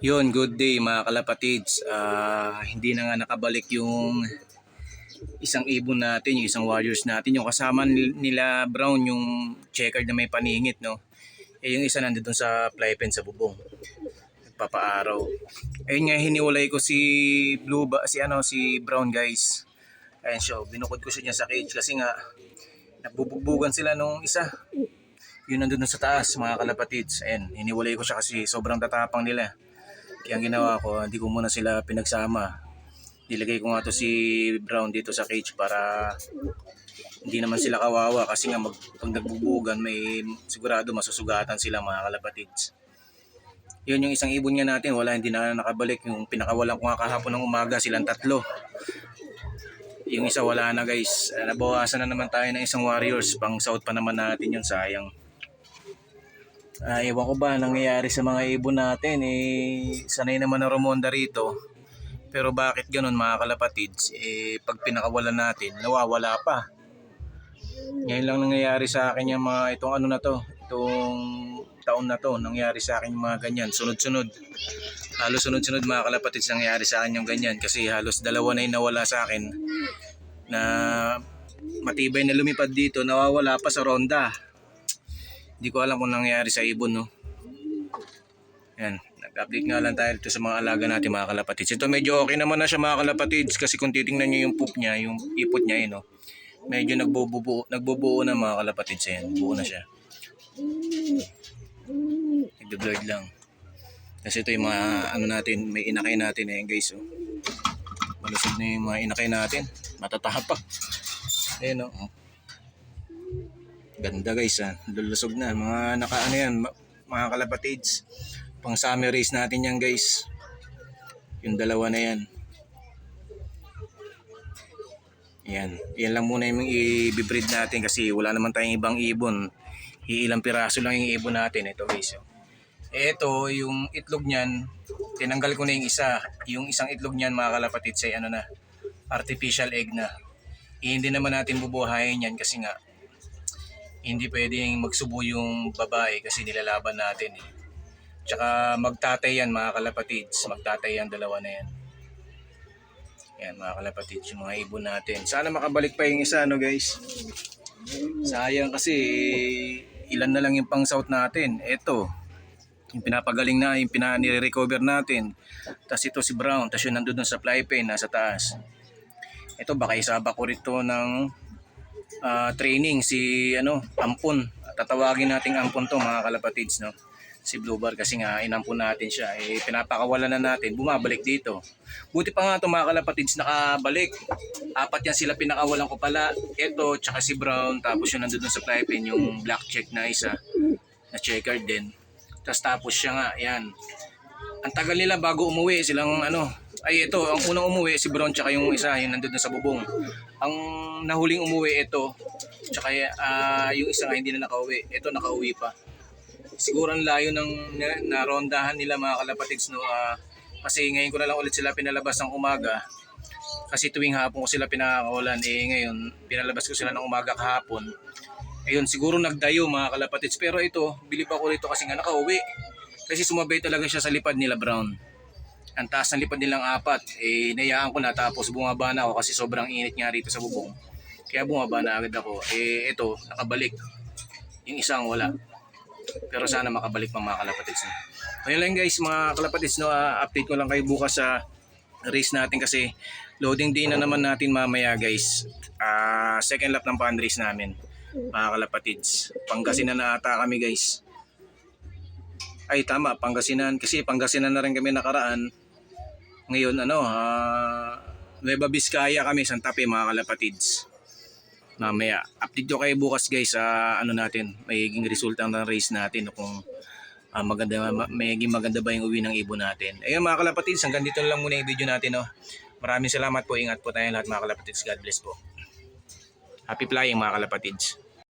Yun, good day mga kalapatids. Hindi na nga nakabalik yung isang ibon natin, yung isang warriors natin. Yung kasama nila Brown, yung checkered na may paningit, no? Yung isa nandun sa fly pen sa bubong. Nagpapaaraw. Ayun nga, hiniwalay ko si si Brown, guys. Ayun siya, binukod ko siya sa cage kasi nga nagbubugbugan sila nung isa. Yun nandun sa taas mga kalapatids. Ayun, hiniwalay ko siya kasi sobrang tatapang nila. Kaya ang ginawa ko, hindi ko muna sila pinagsama. Nilagay ko nga to si Brown dito sa cage para hindi naman sila kawawa kasi nga pag nagbubugan may sigurado masusugatan sila mga kalapatids. Yun yung isang ibon nga natin, hindi na nakabalik. Yung pinakawalan ko nga kahapon ng umaga, silang tatlo. Yung isa wala na, guys. Nabawasan na naman tayo ng isang warriors. Pang south pa naman natin yun, sayang. Ewan ko ba nangyayari sa mga ibon natin, sanay naman na rumonda rito, pero bakit ganun mga kalapatids, pag pinakawalan natin nawawala pa. Ngayon lang nangyayari sa akin yung mga itong taon na to, nangyayari sa akin yung mga ganyan, sunod-sunod, halos sunod-sunod mga kalapatids nangyayari sa akin yung ganyan, kasi halos dalawa na yung nawala sa akin na matibay na lumipad dito, nawawala pa sa ronda. Hindi ko alam kung nangyayari sa ibon, no. Yan, nag-update nga lang tayo dito sa mga alaga natin mga kalapatids. Ito medyo okay naman na siya mga kalapatids kasi kung titingnan niyo yung poop niya, yung ipot niya, no. Medyo nagbubuo na mga kalapatids, yan. Buo na siya. Nagbe-blurred lang. Kasi ito yung mga natin, may inakay natin guys, oh. Malusog na yung mga inakay natin. Matatapak. Ayun, oh. Ganda, guys, lulusog na mga yan mga kalapatids, pang summer race natin yan, guys, yung dalawa na yan. Yan lang muna yung i-breed natin kasi wala naman tayong ibang ibon, ilang piraso lang yung ibon natin. Ito, guys, ito yung itlog niyan, tinanggal ko na yung isang itlog niyan mga kalapatids ay artificial egg na. Hindi naman natin bubuhayin yan kasi nga hindi pwedeng magsubo yung babae kasi nilalaban natin. Tsaka magtatay yan mga kalapatids. Magtatay yan, dalawa na yan. Yan mga kalapatids, yung mga ibon natin. Sana makabalik pa yung isa, guys. Sayang kasi ilan na lang yung pang south natin. Ito, yung pinapagaling na, yung nire-recover natin. Tapos ito si Brown, tapos yun nandun sa fly pen, nasa taas. Ito baka isaba ko rito ng training si Ampon. Tatawagin nating Ampon to mga kalapatids, no. Si Blue Bar kasi nga inampon natin siya, pinapakawalan na natin, bumabalik dito. Buti pa nga to mga kalapatids nakabalik. Apat yan sila pinakawalan ko pala. Ito tsaka si Brown, tapos yung nandun sa fly pen yung black check na isa na checkered din. Tapos siya nga yan. Ang tagal nila bago umuwi silang ito, ang unang umuwi si Brown tsaka yung isa, yung nandun sa bubong. Ang nahuling umuwi ito, tsaka yung isa nga hindi na nakauwi. Ito nakauwi pa. Siguro ang layo ng narondahan nila mga kalapatids, no. Kasi ngayon ko na lang ulit sila pinalabas ng umaga. Kasi tuwing hapon ko sila pinakawalan, ngayon pinalabas ko sila ng umaga kahapon. Ayun, siguro nagdayo mga kalapatids. Pero ito, bilib ako rito kasi nga nakauwi. Kasi sumabay talaga siya sa lipad nila Brown. Ang taas ng lipad nilang apat, nayaan ko na, tapos bumaba na ako kasi sobrang init nga rito sa bubong. Kaya bumaba na agad ako. Ito, nakabalik. Yung isang wala. Pero sana makabalik pa mga kalapatids. Ayun lang, guys, mga kalapatids, no. Update ko lang kayo bukas sa race natin kasi loading day na naman natin mamaya, guys. Second lap ng pan race namin mga kalapatids. Pangasinan na ata kami, guys. Ay tama, Pangasinan. Kasi Pangasinan na rin kami nakaraan. Ngayon Nueva Vizcaya kami, Santa Fe mga kalapatids. Mamaya update ko kayo bukas, guys, sa natin, magiging resulta ng race natin, kung magiging maganda ba yung uwi ng ibon natin. Ayun mga kalapatids, hanggang dito lang muna yung video natin, no. Maraming salamat po, ingat po tayo lahat mga kalapatids. God bless po. Happy flying mga kalapatids.